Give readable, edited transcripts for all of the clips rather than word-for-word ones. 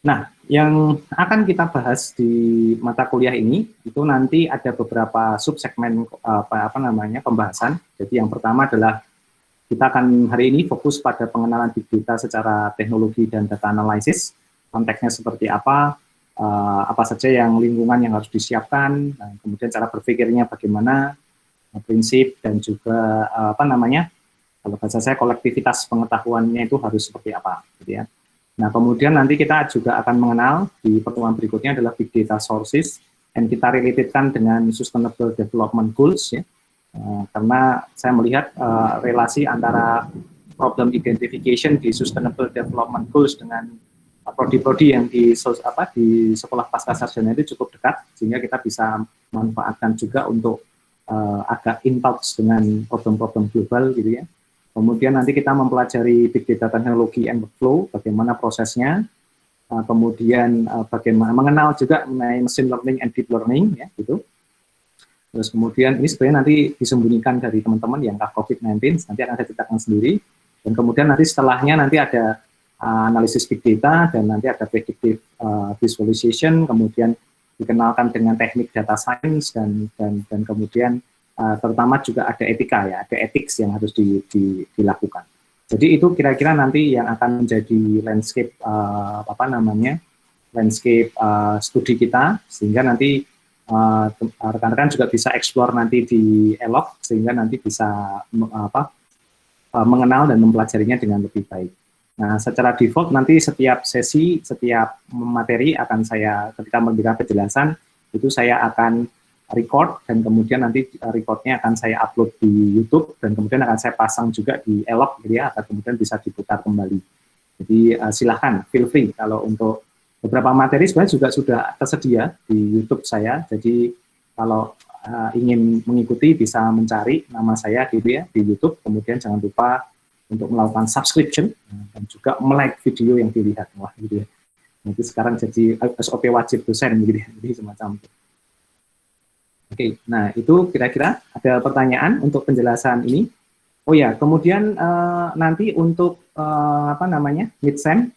Nah, yang akan kita bahas di mata kuliah ini itu nanti ada beberapa subsegmen pembahasan. Jadi yang pertama adalah kita akan hari ini fokus pada pengenalan big data secara teknologi dan data analisis. Konteksnya seperti apa saja yang lingkungan yang harus disiapkan, dan kemudian cara berpikirnya bagaimana, prinsip dan juga kalau bahasa saya kolektivitas pengetahuannya itu harus seperti apa, gitu ya. Nah, kemudian nanti kita juga akan mengenal di pertemuan berikutnya adalah big data sources, dan kita relatedkan dengan sustainable development goals, ya. Karena saya melihat relasi antara problem identification di sustainable development goals dengan prodi-prodi yang di sekolah pasca sarjana itu cukup dekat, sehingga kita bisa manfaatkan juga untuk agak in touch dengan problem-problem global, gitu ya. Kemudian nanti kita mempelajari big data teknologi and workflow, bagaimana prosesnya, kemudian bagaimana mengenal juga mengenai machine learning and deep learning, ya, gitu. Terus kemudian ini sebenarnya nanti disembunyikan dari teman-teman yang COVID-19, nanti akan saya ceritakan sendiri. Dan kemudian nanti setelahnya nanti ada analisis big data, dan nanti ada predictive visualization, kemudian dikenalkan dengan teknik data science, dan kemudian terutama juga ada etika, ya, ada ethics yang harus dilakukan. Jadi itu kira-kira nanti yang akan menjadi landscape landscape studi kita, sehingga nanti rekan-rekan juga bisa explore nanti di ELOC, sehingga nanti bisa mengenal dan mempelajarinya dengan lebih baik. Nah, secara default nanti setiap sesi, setiap materi akan saya, ketika memberikan penjelasan, itu saya akan record, dan kemudian nanti recordnya akan saya upload di YouTube, dan kemudian akan saya pasang juga di ELOC, gitu ya, agar kemudian bisa diputar kembali. Jadi silahkan, feel free, kalau untuk beberapa materi sebenarnya juga sudah tersedia di YouTube saya, jadi kalau ingin mengikuti bisa mencari nama saya, gitu ya, di YouTube, kemudian jangan lupa untuk melakukan subscription, dan juga like video yang dilihat, wah, gitu ya. Nanti sekarang jadi SOP wajib dosen, gitu ya, jadi semacam itu. Oke, nah itu kira-kira ada pertanyaan untuk penjelasan ini. Oh ya, kemudian nanti untuk mid-sem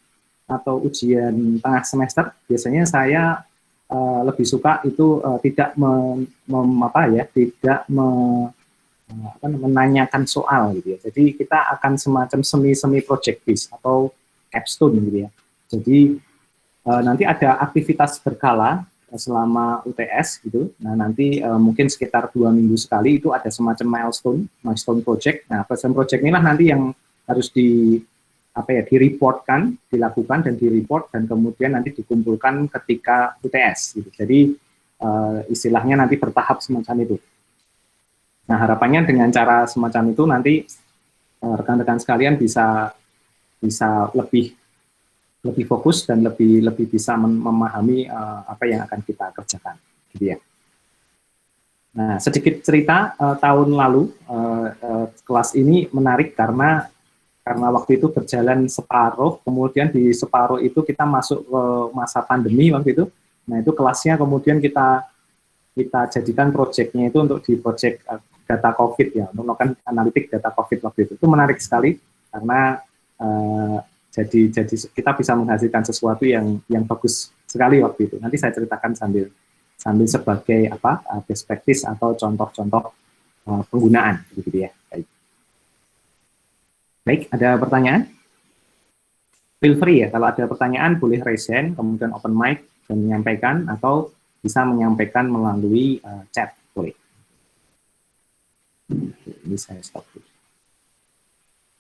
atau ujian tengah semester, biasanya saya lebih suka itu tidak menanyakan soal, gitu ya. Jadi kita akan semacam semi project based atau capstone, gitu ya. Jadi nanti ada aktivitas berkala selama UTS, gitu. Nah, nanti mungkin sekitar 2 minggu sekali itu ada semacam milestone project. Nah, milestone project inilah nanti yang harus direportkan, dilakukan dan direport, dan kemudian nanti dikumpulkan ketika UTS, gitu. Jadi istilahnya nanti bertahap semacam itu. Nah, harapannya dengan cara semacam itu nanti rekan-rekan sekalian bisa lebih fokus dan lebih bisa memahami apa yang akan kita kerjakan, gitu ya. Nah, sedikit cerita tahun lalu kelas ini menarik karena waktu itu berjalan separuh, kemudian di separuh itu kita masuk ke masa pandemi waktu itu. Nah, itu kelasnya kemudian kita jadikan proyeknya itu untuk di proyek data COVID, ya, untuk melakukan analitik data COVID waktu itu. Itu menarik sekali karena jadi kita bisa menghasilkan sesuatu yang bagus sekali waktu itu. Nanti saya ceritakan sambil sebagai best practice atau contoh-contoh penggunaan, gitu ya. Baik, ada pertanyaan? Feel free, ya, kalau ada pertanyaan boleh raise hand, kemudian open mic dan menyampaikan, atau bisa menyampaikan melalui chat, boleh. Ini saya stop dulu.